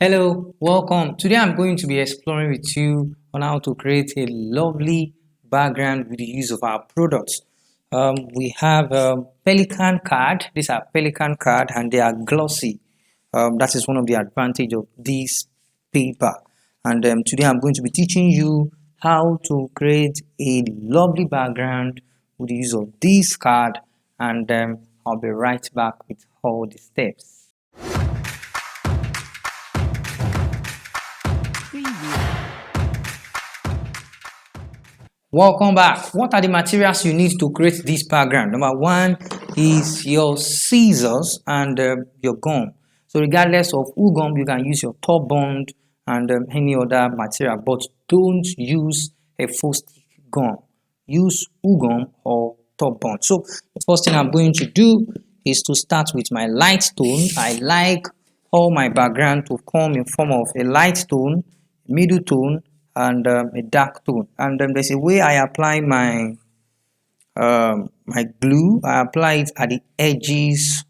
Hello, welcome. Today I'm going to be exploring with you on how to create a lovely background with the use of our products. We have Pelican card. These are Pelican card and they are glossy. That is one of the advantage of this paper. And today I'm going to be teaching you how to create a lovely background with the use of this card. And I'll be right back with all the steps. Welcome back. What are the materials you need to create this background? Number one is your scissors and your gum. So regardless of who gum, you can use your top bond and any other material, but don't use a full stick gum. Use gum or top bond. So the first thing I'm going to do is to start with my light tone. I like all my background to come in form of a light tone, middle tone, and a dark tone. And there's a way I apply my glue. I apply it at the edges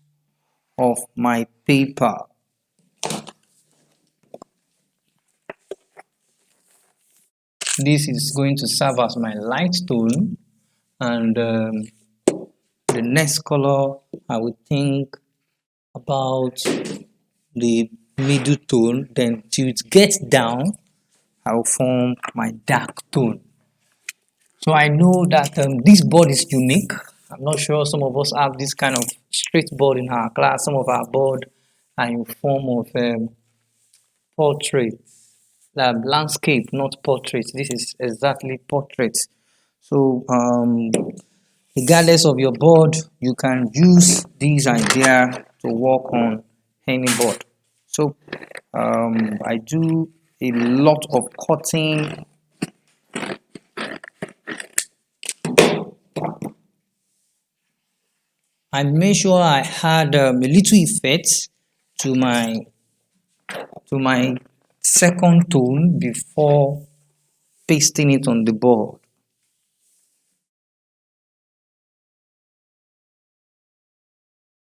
of my paper. This is going to serve as my light tone, and the next color I would think about the middle tone. Then till it gets down, I will form my dark tone. So I know that this board is unique. I'm not sure some of us have this kind of straight board in our class. Some of our board are in form of portrait, landscape, not portrait. This is exactly portrait. So regardless of your board, you can use this idea to work on any board. So I do a lot of cutting. I made sure I had a little effect to my second tone before pasting it on the board.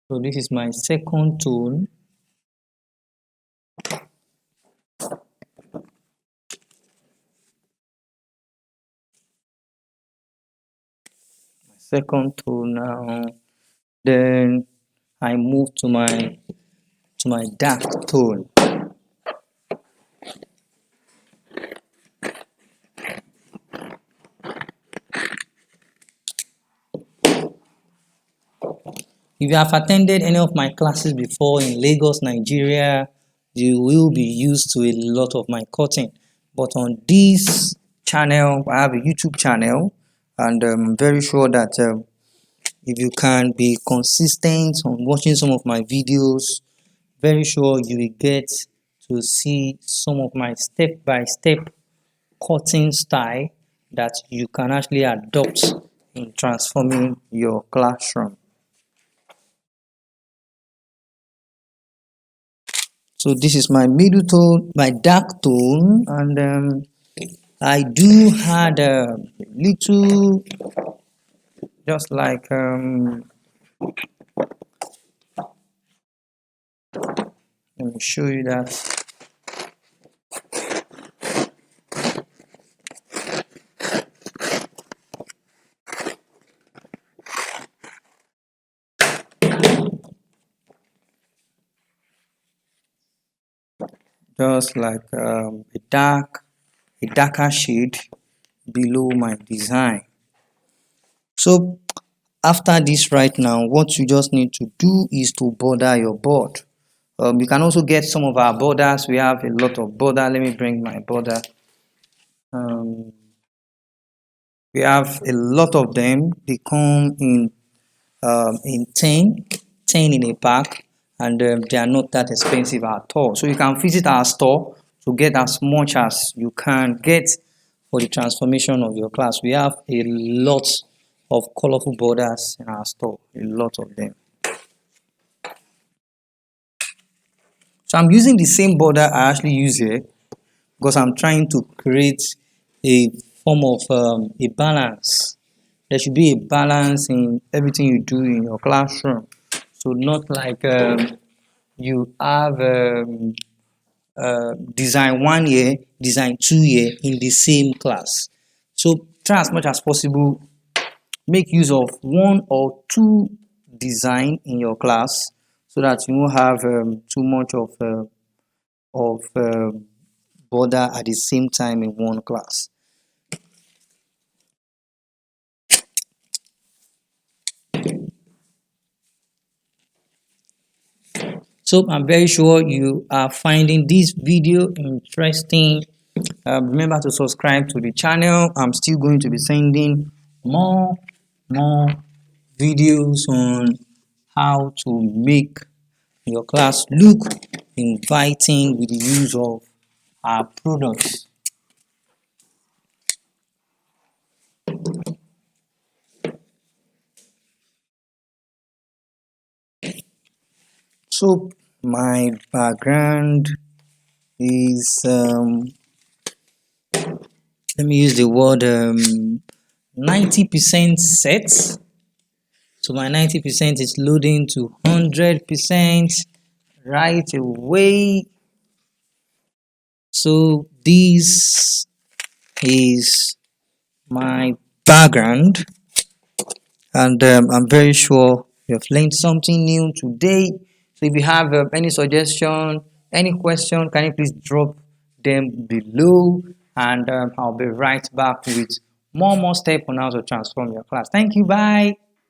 So this is my second tone. Second tone now. Then I move to my dark tone. If you have attended any of my classes before in Lagos, Nigeria, you will be used to a lot of my cutting. But on this channel, I have a YouTube channel, and I'm very sure that if you can be consistent on watching some of my videos, very sure you will get to see some of my step-by-step cutting style that you can actually adopt in transforming your classroom. So this is my middle tone, my dark tone, and I do had a little, just like let me show you that. Just like a darker shade below my design. So after this right now, what you just need to do is to border your board. You can also get some of our borders. We have a lot of border. Let me bring my border. We have a lot of them. They come in 10 in a pack, and they are not that expensive at all. So you can visit our store to get as much as you can get for the transformation of your class. We have a lot of colorful borders in our store, a lot of them. So I'm using the same border I actually use here because I'm trying to create a form of a balance. There should be a balance in everything you do in your classroom. So not like you have design 1 year, design 2 year in the same class. So try as much as possible, make use of one or two design in your class so that you won't have too much of border at the same time in one class. So I'm very sure you are finding this video interesting. Remember to subscribe to the channel. I'm still going to be sending more videos on how to make your class look inviting with the use of our products. So my background is let me use the word 90% set. So my 90% is loading to 100% right away. So this is my background, and I'm very sure you have learned something new today. So if you have any suggestion, any question, can you please drop them below, and I'll be right back with more steps on how to transform your class. Thank you. Bye.